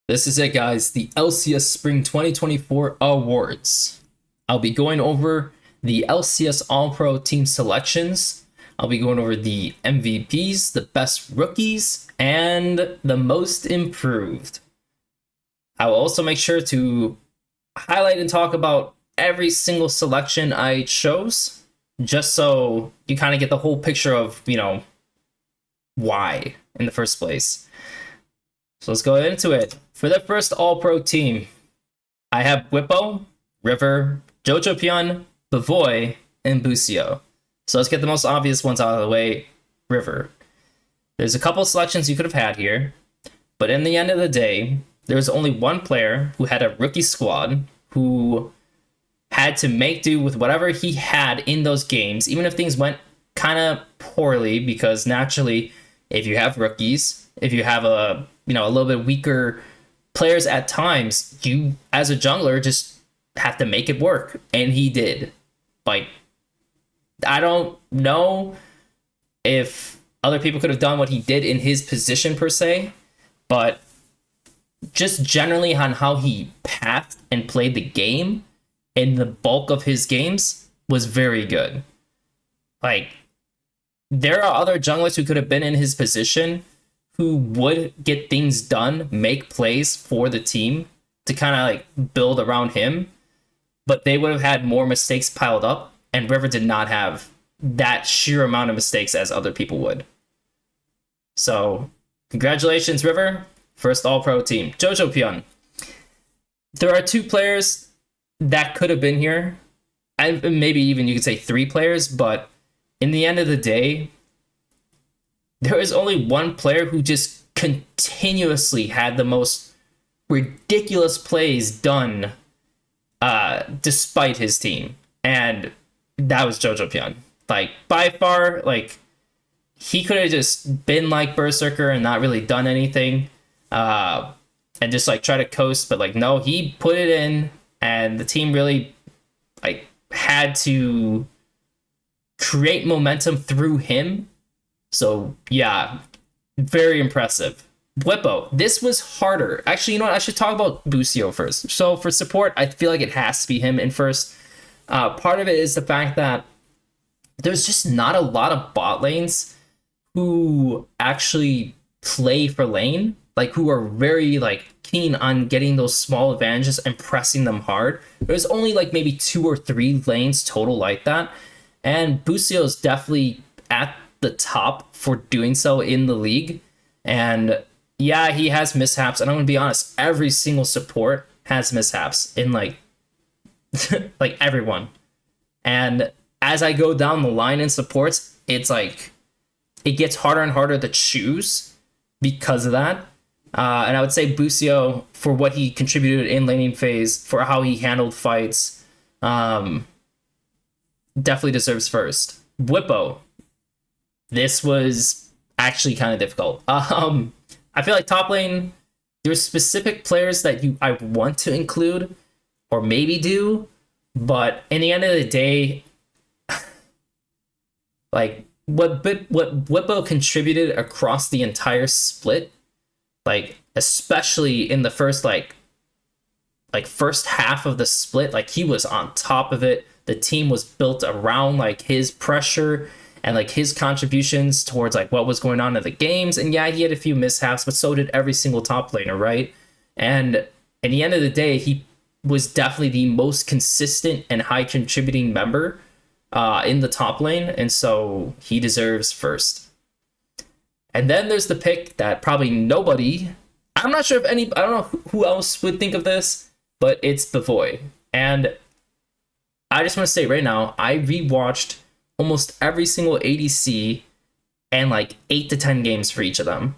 This is it, guys. The LCS Spring 2024 Awards. I'll be going over the LCS All Pro team selections. I'll be going over the MVPs, the best rookies, and the most improved. I will also make sure to highlight and talk about every single selection I chose, just so you kind of get the whole picture of, why in the first place. So let's go into it. For the first All-Pro team, I have Whippo, River, Jojopion, Bavoy, and Busio. So let's get the most obvious ones out of the way. River. There's a couple selections you could have had here, but in the end of the day, there's only one player who had a rookie squad who had to make do with whatever he had in those games, even if things went kind of poorly, because naturally, if you have rookies, if you have a little bit weaker players at times, you as a jungler just have to make it work, and he did. Like, I don't know if other people could have done what he did in his position per se, but just generally on how he pathed and played the game in the bulk of his games was very good. Like, there are other junglers who could have been in his position who would get things done, make plays for the team to kind of like build around him, but they would have had more mistakes piled up, and River did not have that sheer amount of mistakes as other people would. So, congratulations, River. First All-Pro team. Jojopion. There are two players that could have been here, and maybe even you could say three players, but in the end of the day, there is only one player who just continuously had the most ridiculous plays done despite his team, and that was Jojopion. Like, by far, like, he could have just been like Berserker and not really done anything, and just like try to coast, but like, no, he put it in, and the team really like had to create momentum through him. So yeah, very impressive. Whippo, this was harder. Actually, you know what? I should talk about Busio first. So for support, I feel like it has to be him in first. Part of it is the fact that there's just not a lot of bot lanes who actually play for lane, like who are very like keen on getting those small advantages and pressing them hard. There's only like maybe 2 or 3 lanes total like that, and Busio is definitely at the top for doing so in the league. And yeah, he has mishaps, and I'm gonna be honest, every single support has mishaps in like like everyone. And as I go down the line in supports, it's like it gets harder and harder to choose because of that. And I would say Busio, for what he contributed in laning phase, for how he handled fights, definitely deserves first. Whippo, this was actually kind of difficult. I feel like top lane, there's specific players that I want to include or maybe do, but in the end of the day, like what Whippo contributed across the entire split, like especially in the first like first half of the split, like he was on top of it. The team was built around like his pressure and like his contributions towards like what was going on in the games. And yeah, he had a few mishaps, but so did every single top laner, right? And at the end of the day, he was definitely the most consistent and high contributing member in the top lane, and so he deserves first. And then there's the pick that probably nobody, I'm not sure if any, I don't know who else would think of this, but it's Bavoy. And I just want to say right now, I rewatched almost every single ADC and like 8 to 10 games for each of them.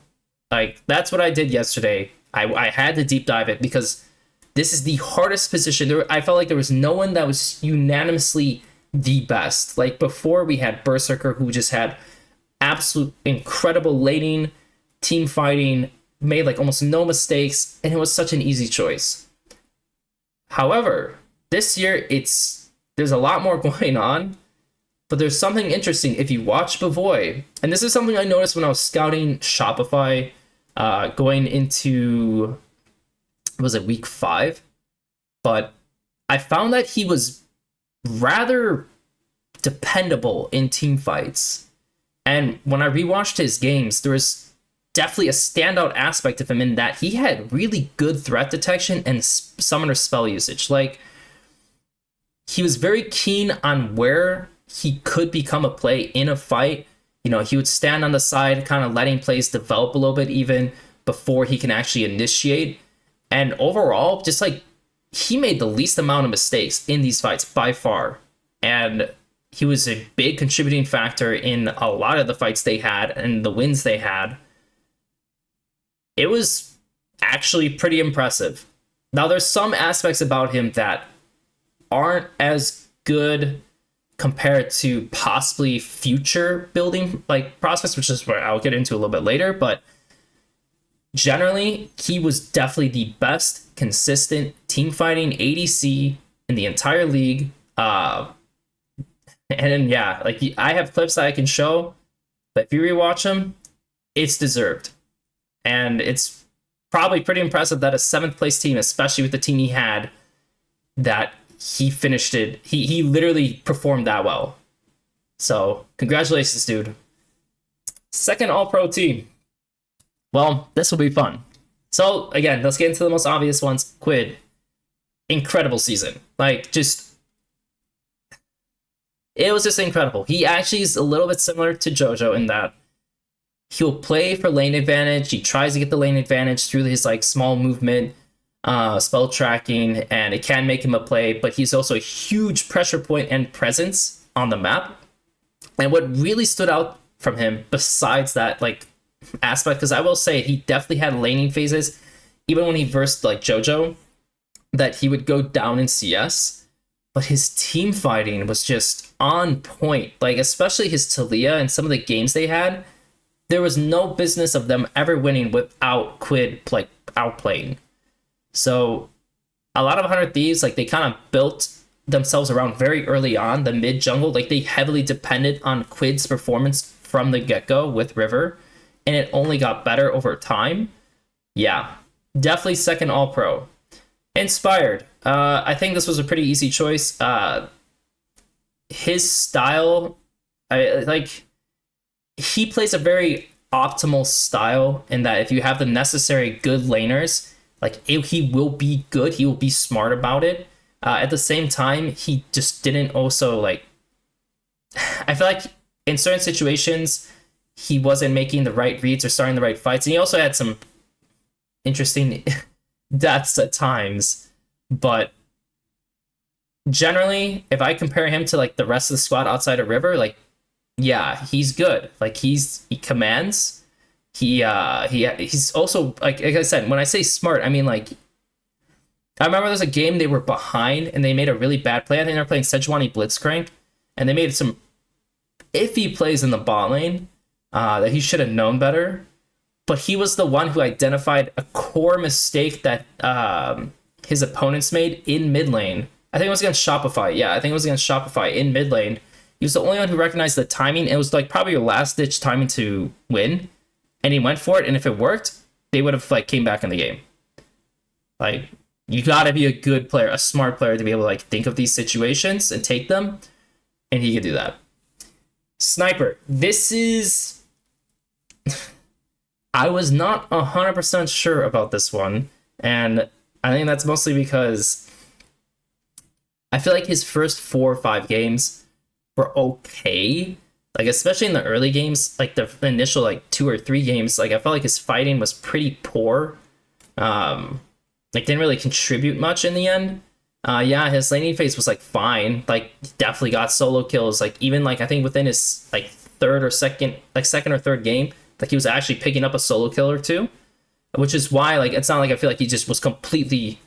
Like, that's what I did yesterday. I had to deep dive it because this is the hardest position. I felt like there was no one that was unanimously the best. Like before, we had Berserker, who just had absolute incredible laning, team fighting, made like almost no mistakes, and it was such an easy choice. However, this year there's a lot more going on, but there's something interesting if you watch Bavoy, and this is something I noticed when I was scouting Shopify, going into was it week 5? But I found that he was rather dependable in team fights. And when I rewatched his games, there was definitely a standout aspect of him in that he had really good threat detection and summoner spell usage. Like, he was very keen on where he could become a play in a fight. You know, he would stand on the side, kind of letting plays develop a little bit even before he can actually initiate. And overall, just like, he made the least amount of mistakes in these fights by far. And he was a big contributing factor in a lot of the fights they had and the wins they had. It was actually pretty impressive. Now, there's some aspects about him that aren't as good compared to possibly future building like prospects, which is what I'll get into a little bit later. But generally, he was definitely the best consistent team fighting ADC in the entire league. And yeah, like, I have clips that I can show, but if you rewatch them, it's deserved. And it's probably pretty impressive that a 7th place team, especially with the team he had, that he finished it. He literally performed that well. So congratulations, dude. Second all-pro team. Well, this will be fun. So again, let's get into the most obvious ones. Quid. Incredible season. Like, just... it was just incredible. He actually is a little bit similar to JoJo in that he'll play for lane advantage. He tries to get the lane advantage through his like small movement, spell tracking, and it can make him a play, but he's also a huge pressure point and presence on the map. And what really stood out from him besides that like aspect, because I will say he definitely had laning phases, even when he versed like JoJo, that he would go down in CS. But his team fighting was just on point. Like, especially his Talia and some of the games they had, there was no business of them ever winning without Quid like outplaying. So a lot of 100 Thieves, like, they kind of built themselves around very early on the mid jungle. Like, they heavily depended on Quid's performance from the get-go with River, and it only got better over time. Yeah, definitely second all-pro. Inspired. I think this was a pretty easy choice. His style, he plays a very optimal style in that if you have the necessary good laners, like, he will be good. He will be smart about it. At the same time, he just didn't also like... I feel like in certain situations, he wasn't making the right reads or starting the right fights. And he also had some interesting deaths at times. But generally, if I compare him to like the rest of the squad outside of River, like, yeah, he's good. Like, he commands. He's also like I said, when I say smart, I mean, like, I remember there's a game they were behind and they made a really bad play. I think they were playing Sejuani Blitzcrank, and they made some iffy plays in the bot lane that he should have known better. But he was the one who identified a core mistake that his opponents made in mid lane. I think it was against Shopify. Yeah, I think it was against Shopify in mid lane. He was the only one who recognized the timing. It was like probably your last ditch timing to win, and he went for it. And if it worked, they would have like came back in the game. Like, you gotta be a good player, a smart player, to be able to like think of these situations and take them, and he could do that. Sniper. This is... I was not 100% sure about this one, and I think that's mostly because I feel like his first 4 or 5 games were okay. Like, especially in the early games, like the initial like 2 or 3 games, like I felt like his fighting was pretty poor. Like, didn't really contribute much in the end. Yeah, his laning phase was like fine. Like, he definitely got solo kills. Like, even like I think within his like second or third game, like, he was actually picking up a solo kill or two, which is why, like, it's not like I feel like he just was completely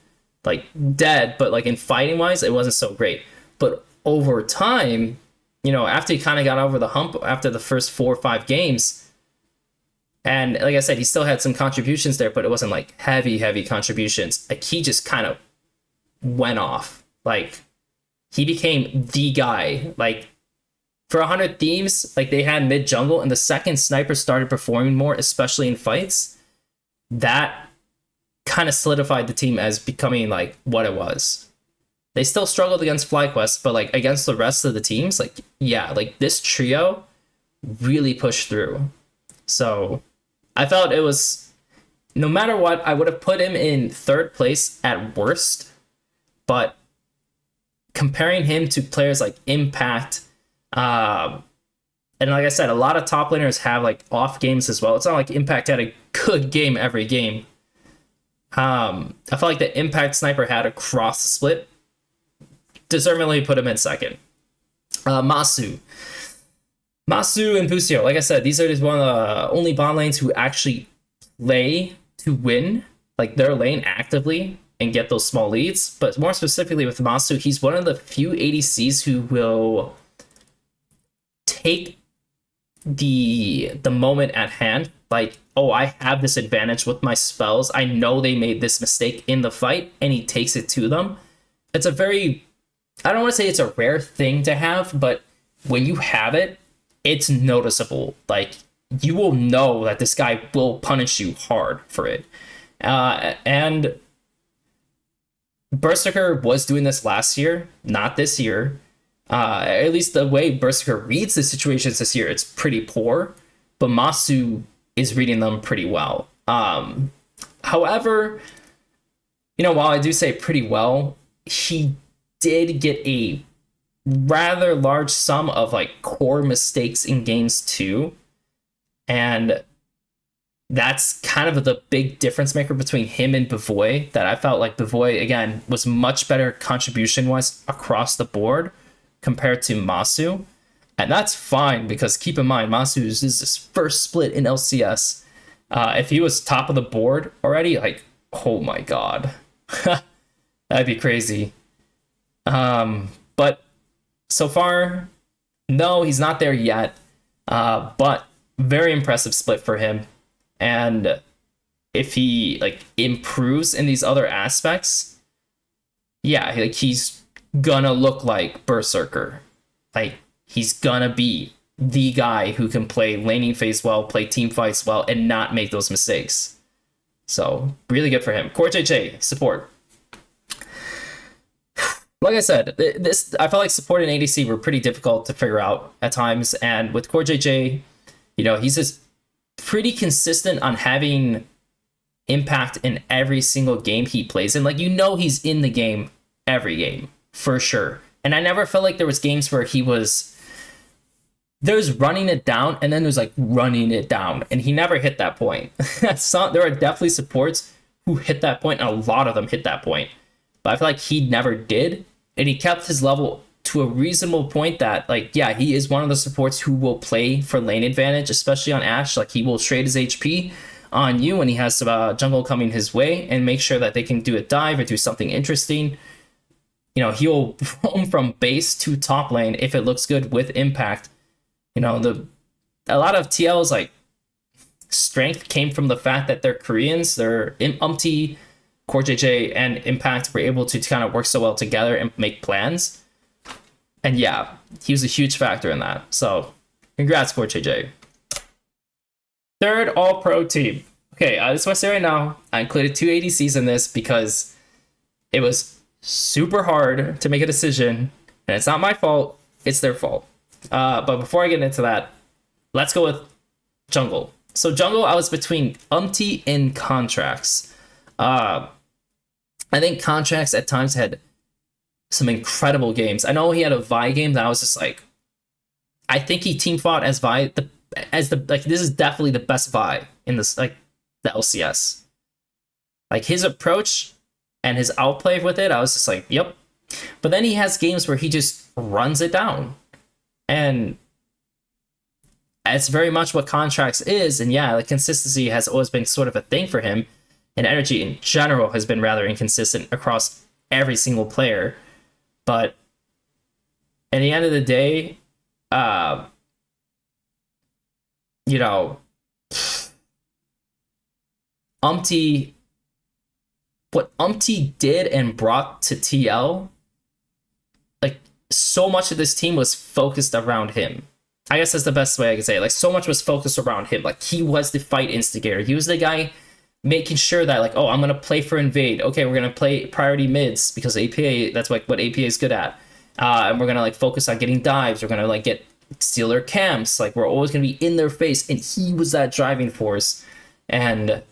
like dead, but like in fighting wise, it wasn't so great. But over time, you know, after he kind of got over the hump after the first 4 or 5 games, and like I said, he still had some contributions there, but it wasn't like heavy contributions. Like, he just kind of went off. Like, he became the guy. Like, for 100 Thieves, like, they had mid jungle, and the second Sniper started performing more, especially in fights, that kind of solidified the team as becoming like what it was. They still struggled against FlyQuest, but like against the rest of the teams, like yeah, like this trio really pushed through. So I felt it was, no matter what, I would have put him in third place at worst. But comparing him to players like Impact, and like I said, a lot of top laners have like off games as well. It's not like Impact had a good game every game. I felt like the Impact sniper had across the split. Deservedly put him in second. Masu and Busio, like I said, these are just one of the only bot lanes who actually play to win, like their lane actively and get those small leads. But more specifically with Masu, he's one of the few ADCs who will take the moment at hand. Like, oh, I have this advantage with my spells. I know they made this mistake in the fight, and he takes it to them. It's a very, I don't want to say it's a rare thing to have, but when you have it, it's noticeable. Like, you will know that this guy will punish you hard for it. And Berserker was doing this last year, not this year. At least the way Berserker reads the situations this year, it's pretty poor. But Masu is reading them pretty well. However, while I do say pretty well, he did get a rather large sum of like core mistakes in games too. And that's kind of the big difference maker between him and Bavoy, that I felt like Bavoy, again, was much better contribution-wise across the board compared to Masu. And that's fine, because keep in mind, Masu is his first split in LCS. If he was top of the board already, like, oh my god. That'd be crazy. But so far, no, he's not there yet. But very impressive split for him. And if he like improves in these other aspects, yeah, like he's gonna look like Berserker. Like, he's gonna be the guy who can play laning phase well, play team fights well, and not make those mistakes. So really good for him. Core JJ support. Like I said, this, I felt like support and ADC were pretty difficult to figure out at times, and with Core JJ, he's just pretty consistent on having impact in every single game he plays in. Like, he's in the game every game for sure. And I never felt like there was games where there's running it down, and then there's like running it down, and he never hit that point. There are definitely supports who hit that point, and a lot of them hit that point, but I feel like he never did, and he kept his level to a reasonable point that, like, yeah, he is one of the supports who will play for lane advantage, especially on Ashe. Like, he will trade his HP on you when he has jungle coming his way and make sure that they can do a dive or do something interesting. He'll roam from base to top lane if it looks good with impact. A lot of TL's like strength came from the fact that they're Koreans. They're Umti, Core JJ, and Impact were able to kind of work so well together and make plans. And yeah, he was a huge factor in that. So congrats, Core JJ. Third all-pro team. Okay, I just want to say right now, I included 2 ADCs in this because it was super hard to make a decision, and it's not my fault, it's their fault. But before I get into that, let's go with jungle. So jungle, I was between Umti and Contracts. I think Contracts at times had some incredible games. I know he had a Vi game that I was just like, I think he team fought as Vi, this is definitely the best Vi in this, like, the LCS. Like, his approach and his outplay with it, I was just like, yep. But then he has games where he just runs it down. And it's very much what Contracts is. And yeah, like, consistency has always been sort of a thing for him. And energy in general has been rather inconsistent across every single player. But at the end of the day, what Umti did and brought to TL, like, so much of this team was focused around him. I guess that's the best way I can say it. Like, so much was focused around him. Like, he was the fight instigator. He was the guy making sure that like, oh, I'm gonna play for invade. Okay, we're gonna play priority mids because APA, that's like what APA is good at. And we're gonna like focus on getting dives. We're gonna like get steal their camps. Like we're always gonna be in their face. And he was that driving force. And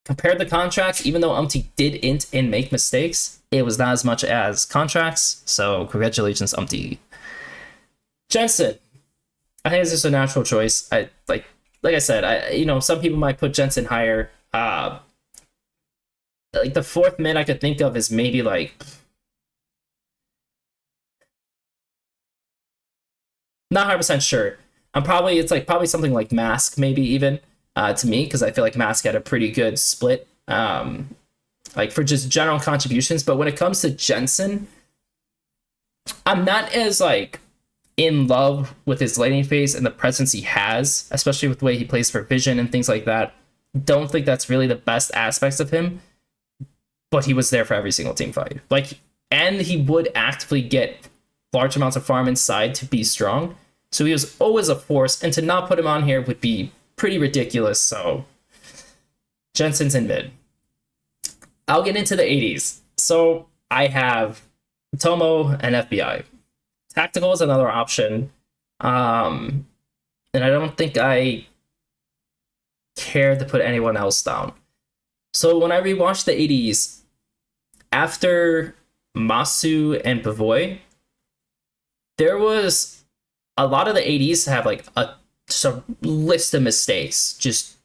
compared to contracts, even though Umti did int and make mistakes, it was not as much as contracts. So congratulations, Umti. Jensen, I think it's just a natural choice. I like I said, some people might put Jensen higher. Like the fourth mid I could think of is maybe like not 100% sure. It's like probably something like Mask maybe even to me because I feel like Mask had a pretty good split like for just general contributions. But when it comes to Jensen, I'm not as like in love with his laning phase and the presence he has, especially with the way he plays for Vision and things like that. Don't think that's really the best aspects of him, but he was there for every single team fight. Like, and he would actively get large amounts of farm inside to be strong. So he was always a force, and to not put him on here would be pretty ridiculous. So Jensen's in mid. I'll get into the 80s. So I have Tomo and FBI. Tactical is another option. And I don't think I care to put anyone else down. So when I rewatched the 80s, after Masu and Bavoy, there was a lot of the 80s have like just a list of mistakes just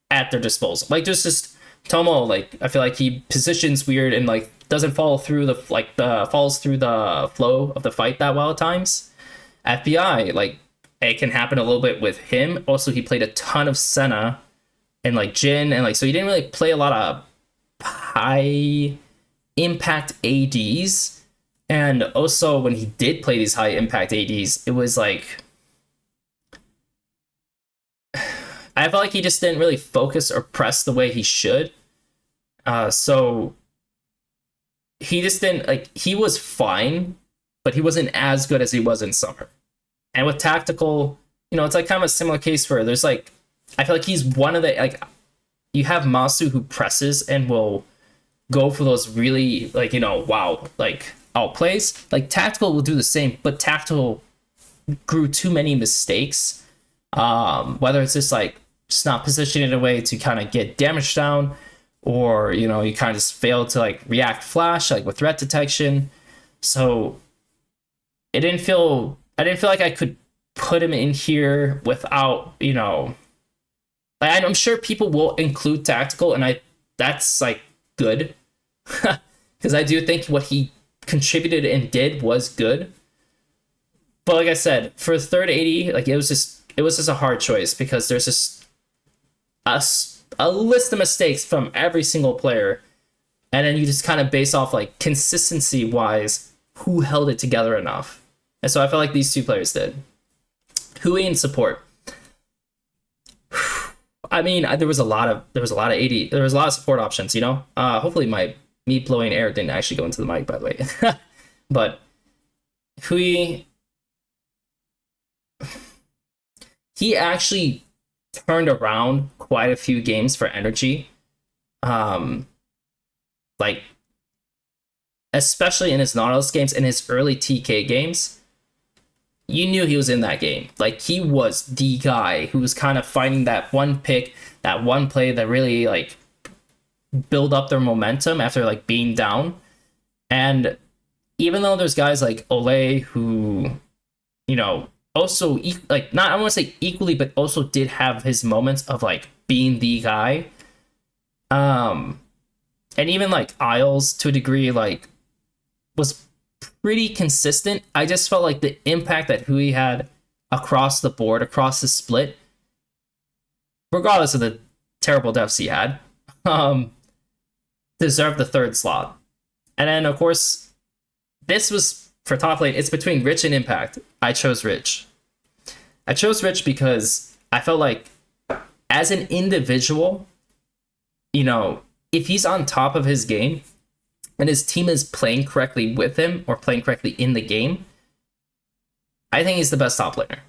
at their disposal. Like there's just Tomo, like I feel like he positions weird and like doesn't follow through falls through the flow of the fight that well at times. FBI, like it can happen a little bit with him. Also, he played a ton of Senna and like Jin, and like so he didn't really play a lot of high impact ADs. And also when he did play these high impact ADs, it was like I felt like he just didn't really focus or press the way he should. So he just didn't like he was fine, but he wasn't as good as he was in summer. And with tactical, it's like kind of a similar case where there's like I feel like he's one of the like you have Masu who presses and will go for those really like wow like outplays. Like tactical will do the same, but tactical grew too many mistakes. Whether it's just not positioning in a way to kind of get damage down, or you kind of just fail to like react flash like with threat detection. So I didn't feel like I could put him in here without like I'm sure people will include tactical, and that's like good because I do think what he contributed and did was good. But like I said, for third 80, like it was just a hard choice because there's just a list of mistakes from every single player, and then you just kind of base off like consistency wise who held it together enough. And so I felt like these two players did. Hui in support. I mean, there was a lot of support options, hopefully me blowing air didn't actually go into the mic, by the way. But Hui, he actually turned around quite a few games for energy. Like especially in his Nautilus games, in his early TK games, you knew he was in that game. Like he was the guy who was kind of finding that one pick, that one play that really like build up their momentum after like being down. And even though there's guys like Ole who, also like not I want to say equally, but also did have his moments of like being the guy. And even like Isles to a degree like was pretty consistent. I just felt like the impact that Hui had across the board, across the split, regardless of the terrible deaths he had, deserved the third slot. And then of course, this was for top lane. It's between Rich and Impact. I chose Rich. I chose Rich because I felt like as an individual, if he's on top of his game and his team is playing correctly with him or playing correctly in the game, I think he's the best top laner.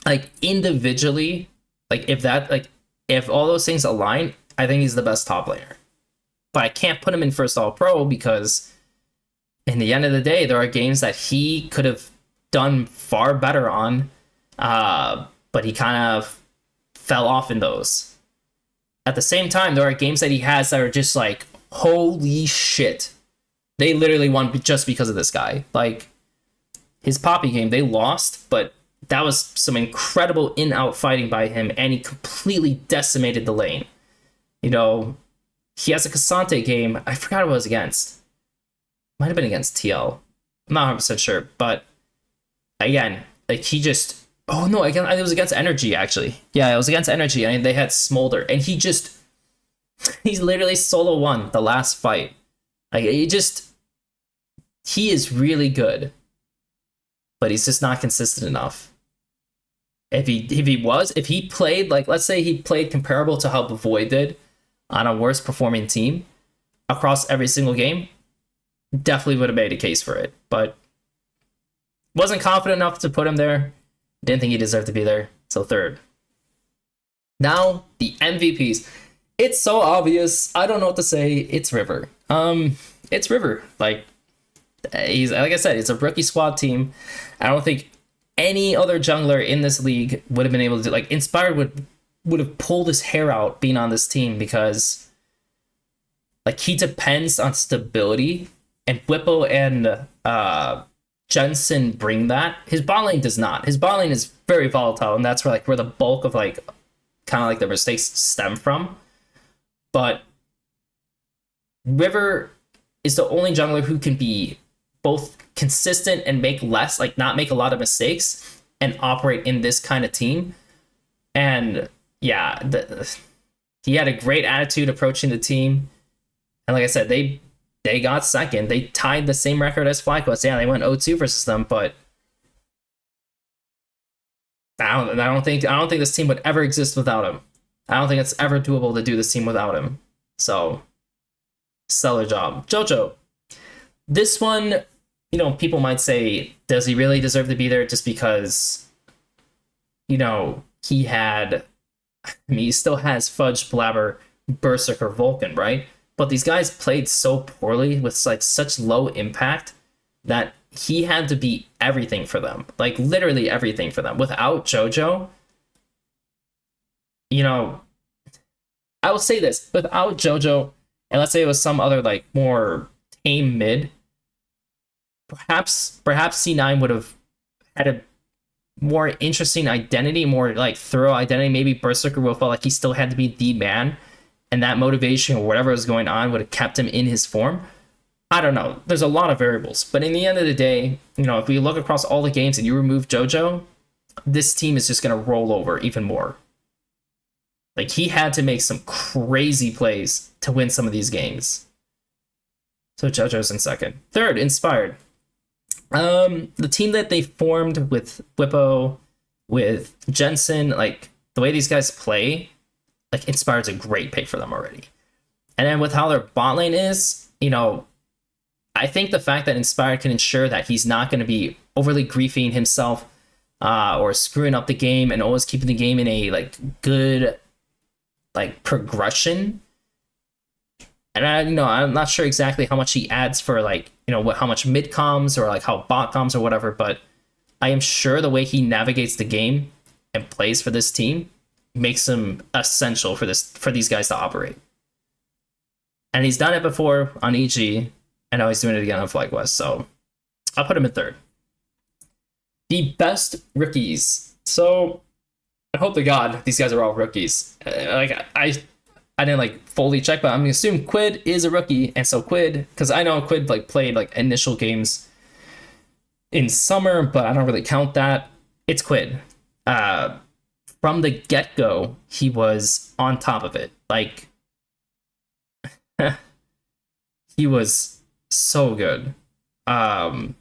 Like individually, like if that like if all those things align, I think he's the best top laner. But I can't put him in first all pro because in the end of the day, there are games that he could have done far better on, but he kind of fell off in those. At the same time, there are games that he has that are just like, holy shit. They literally won just because of this guy. Like, his Poppy game, they lost, but that was some incredible in-out fighting by him, and he completely decimated the lane. You know, he has a Cassante game. I forgot what it was against. Might have been against TL. I'm not 100% sure, but again, like he just... Oh no, again, it was against Energy, actually. Yeah, it was against Energy, and they had Smolder, and he's literally solo won the last fight. Like, he is really good, but he's just not consistent enough. If he played, like, let's say he played comparable to how Bavoy did on a worse performing team across every single game, definitely would have made a case for it, but wasn't confident enough to put him there. Didn't think he deserved to be there, so third. Now, the MVPs. It's so obvious. I don't know what to say. It's River. It's River. Like I said, it's a rookie squad team. I don't think any other jungler in this league would have been able to do, like, Inspired would have pulled his hair out being on this team because, like, he depends on stability, and Whippo and Jensen bring that. His bot lane does not. His bot lane is very volatile, and that's where the bulk of like kind of like the mistakes stem from. But River is the only jungler who can be both consistent and make less, like not make a lot of mistakes, and operate in this kind of team. And yeah, he had a great attitude approaching the team. And like I said, they got second. They tied the same record as FlyQuest. Yeah, they went 0-2 versus them, but I don't think this team would ever exist without him. I don't think it's ever doable to do this team without him. So, stellar job. JoJo. This one, you know, people might say, does he really deserve to be there just because, you know, he still has Fudge, Blabber, Berserker, Vulcan, right? But these guys played so poorly with like such low impact that he had to be everything for them. Like literally everything for them. Without JoJo, you know, I will say this, without JoJo, and let's say it was some other like more tame mid, perhaps C9 would have had a more interesting identity, more like thorough identity. Maybe Berserker would have felt like he still had to be the man, and that motivation or whatever was going on would have kept him in his form. I don't know. There's a lot of variables. But in the end of the day, you know, if we look across all the games and you remove JoJo, this team is just going to roll over even more. Like, he had to make some crazy plays to win some of these games. So JoJo's in second. Third, Inspired. The team that they formed with Whippo, with Jensen, like, the way these guys play, like, Inspired's a great pick for them already. And then with how their bot lane is, you know, I think the fact that Inspired can ensure that he's not going to be overly griefing himself or screwing up the game and always keeping the game in a, like, good, like, progression. And I'm not sure exactly how much he adds for, like, you know, how much mid comms or like how bot comms or whatever, but I am sure the way he navigates the game and plays for this team makes him essential for these guys to operate. And he's done it before on EG, and now he's doing it again on FlyQuest, so I'll put him in third. The best rookies. So I hope to God these guys are all rookies. I didn't like fully check, but I'm gonna assume Quid is a rookie, and so Quid, because I know Quid like played like initial games in summer, but I don't really count that. It's Quid. From the get-go, he was on top of it. Like, he was so good. Well,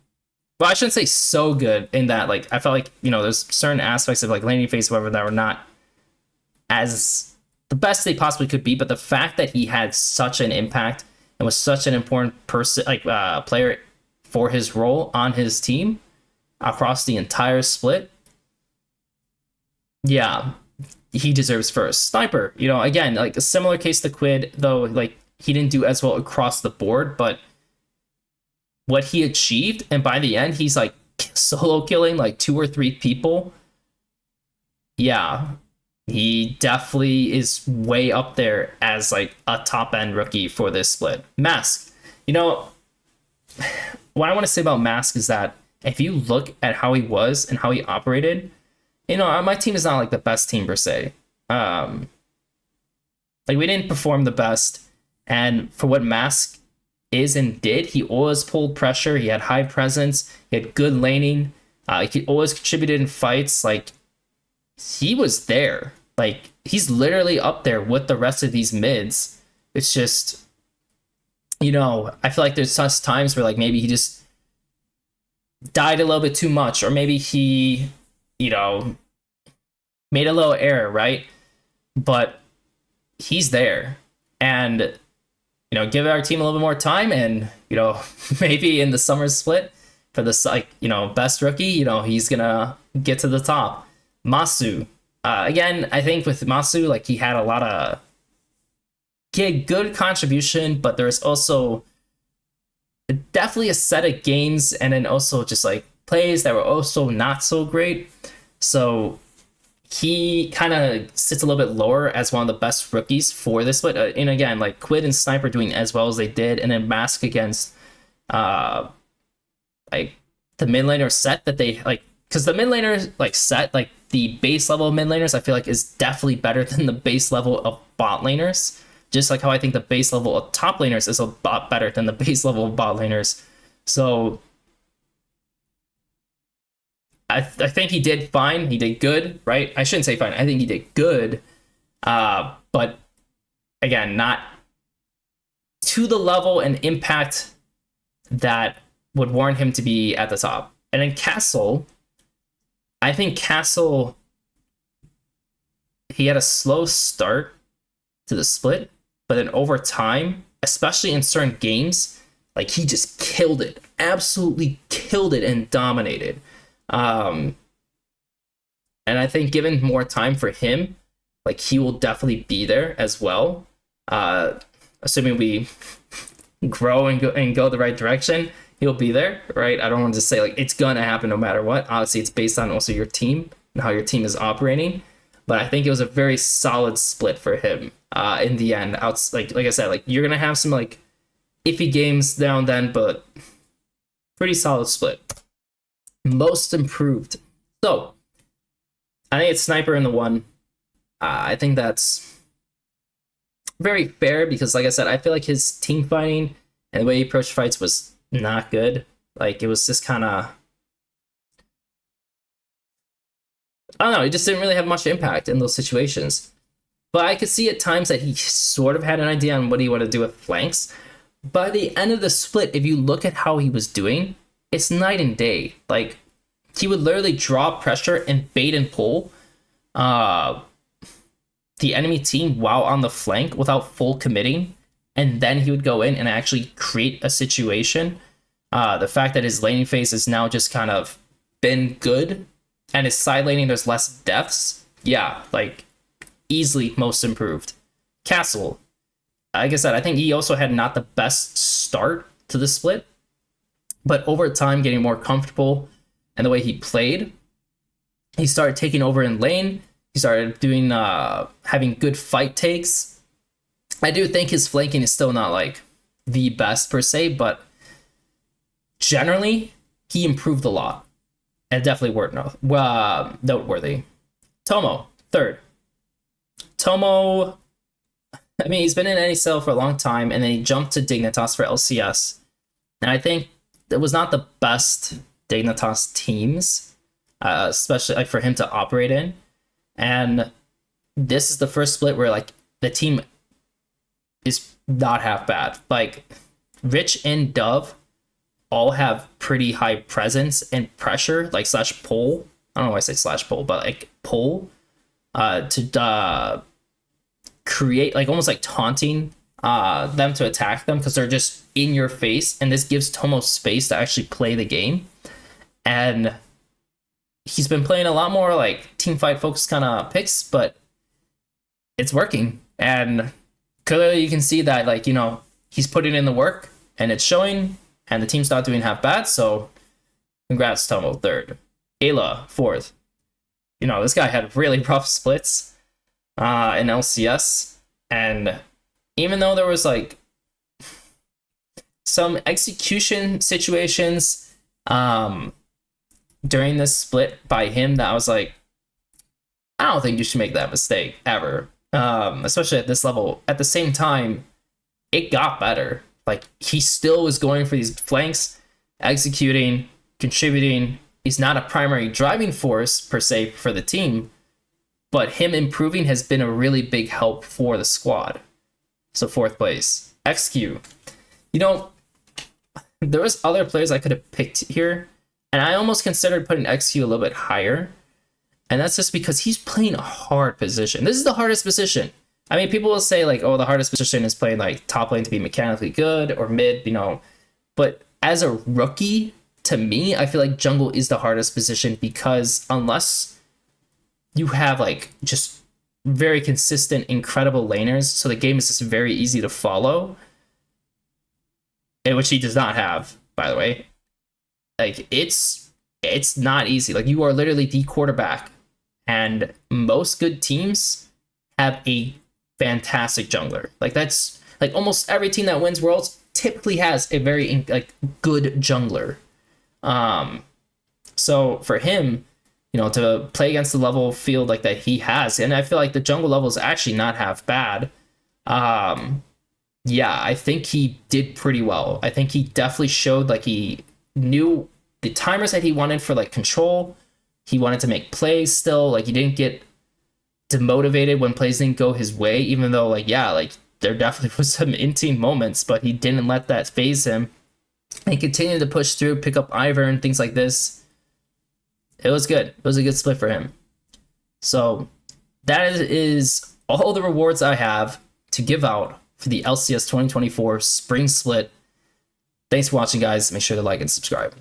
I shouldn't say so good in that, like, I felt like, you know, there's certain aspects of like laning phase, whatever, that were not as the best they possibly could be, but the fact that he had such an impact and was such an important person, like player for his role on his team across the entire split, yeah, he deserves first. Sniper, again, like a similar case to Quid, though, like he didn't do as well across the board, but what he achieved, and by the end, he's like solo killing like 2 or 3 people. Yeah, he definitely is way up there as like a top end rookie for this split. Mask, what I want to say about Mask is that if you look at how he was and how he operated, my team is not like the best team per se. Like we didn't perform the best, and for what Mask is and did, he always pulled pressure. He had high presence. He had good laning. He always contributed in fights. Like he was there. Like he's literally up there with the rest of these mids. It's just, I feel like there's such times where like maybe he just died a little bit too much, or maybe he, made a little error, right? But he's there, and give our team a little bit more time, and maybe in the summer split for this best rookie, he's gonna get to the top. Masu, again, I think with Masu, like he had good contribution, but there's also definitely a set of games, and then also just like plays that were also not so great. So he kind of sits a little bit lower as one of the best rookies for this split. And again, like Quid and Sniper doing as well as they did, and then Mask against like the mid laner set that they like, because the mid laner like set, like the base level of mid laners, I feel like is definitely better than the base level of bot laners. Just like how I think the base level of top laners is a lot better than the base level of bot laners. So I think he did fine. He did good, right? I shouldn't say fine. I think he did good. But again, not to the level and impact that would warrant him to be at the top. And then Castle, I think Castle, he had a slow start to the split, but then over time, especially in certain games, like he just killed it, absolutely killed it and dominated. And I think given more time for him, like he will definitely be there as well. Assuming we grow and go the right direction, he'll be there, right? I don't want to say like it's gonna happen no matter what. Obviously, it's based on also your team and how your team is operating. But I think it was a very solid split for him in the end. Like I said, like you're gonna have some like iffy games now and then, but pretty solid split. Most improved. So I think it's Sniper in the 1. I think that's very fair because, like I said, I feel like his team fighting and the way he approached fights was not good. Like it was just kind of, I don't know, he just didn't really have much impact in those situations. But I could see at times that he sort of had an idea on what he wanted to do with flanks. By the end of the split, if you look at how he was doing, it's night and day. Like he would literally draw pressure and bait and pull the enemy team while on the flank without full committing, and then he would go in and actually create a situation. The fact that his laning phase has now just kind of been good, and his side laning there's less deaths. Yeah, like easily most improved. Castle, like I said, I think he also had not the best start to the split, but over time getting more comfortable and the way he played, he started taking over in lane. He started doing having good fight takes. I do think his flanking is still not like the best per se, but generally he improved a lot and definitely noteworthy. Tomo, 3rd. Tomo, I mean, he's been in NACL for a long time, and then he jumped to Dignitas for LCS. And I think it was not the best Dignitas teams, especially like for him to operate in. And this is the first split where like the team is not half bad. Like Rich and Dove all have pretty high presence and pressure, like slash pull. I don't know why I say slash pull, but like pull to create like almost like taunting them to attack them because they're just in your face, and this gives Tomo space to actually play the game. And he's been playing a lot more like team fight focused kind of picks, but it's working. And clearly you can see that, like, you know, he's putting in the work and it's showing, and the team's not doing half bad. So congrats, Tomo, third. Ayla, fourth. You know, this guy had really rough splits in LCS. And even though there was like some execution situations during this split by him that I was like, I don't think you should make that mistake ever. Especially at this level. At the same time, it got better. Like, he still was going for these flanks, executing, contributing. He's not a primary driving force per se for the team, but him improving has been a really big help for the squad. So fourth place. XQ. You know, there was other players I could have picked here, and I almost considered putting XQ a little bit higher. And that's just because he's playing a hard position. This is the hardest position. I mean, people will say, like, oh, the hardest position is playing, like, top lane to be mechanically good, or mid, you know. But as a rookie, to me, I feel like jungle is the hardest position, because unless you have, like, just very consistent, incredible laners, so the game is just very easy to follow, which he does not have, by the way. Like, it's not easy. Like, you are literally the quarterback. And most good teams have a fantastic jungler. Like, that's like almost every team that wins worlds typically has a very like good jungler. So for him, you know, to play against the level field like that he has, and I feel like the jungle level is actually not half bad. Yeah, I think he did pretty well. I think he definitely showed like he knew the timers that he wanted for like control. He wanted to make plays still. Like, he didn't get demotivated when plays didn't go his way, even though, like, yeah, like, there definitely was some in-team moments, but he didn't let that phase him. And he continued to push through, pick up Ivern and things like this. It was good. It was a good split for him. So that is all the rewards I have to give out for the LCS 2024 Spring Split. Thanks for watching, guys. Make sure to like and subscribe.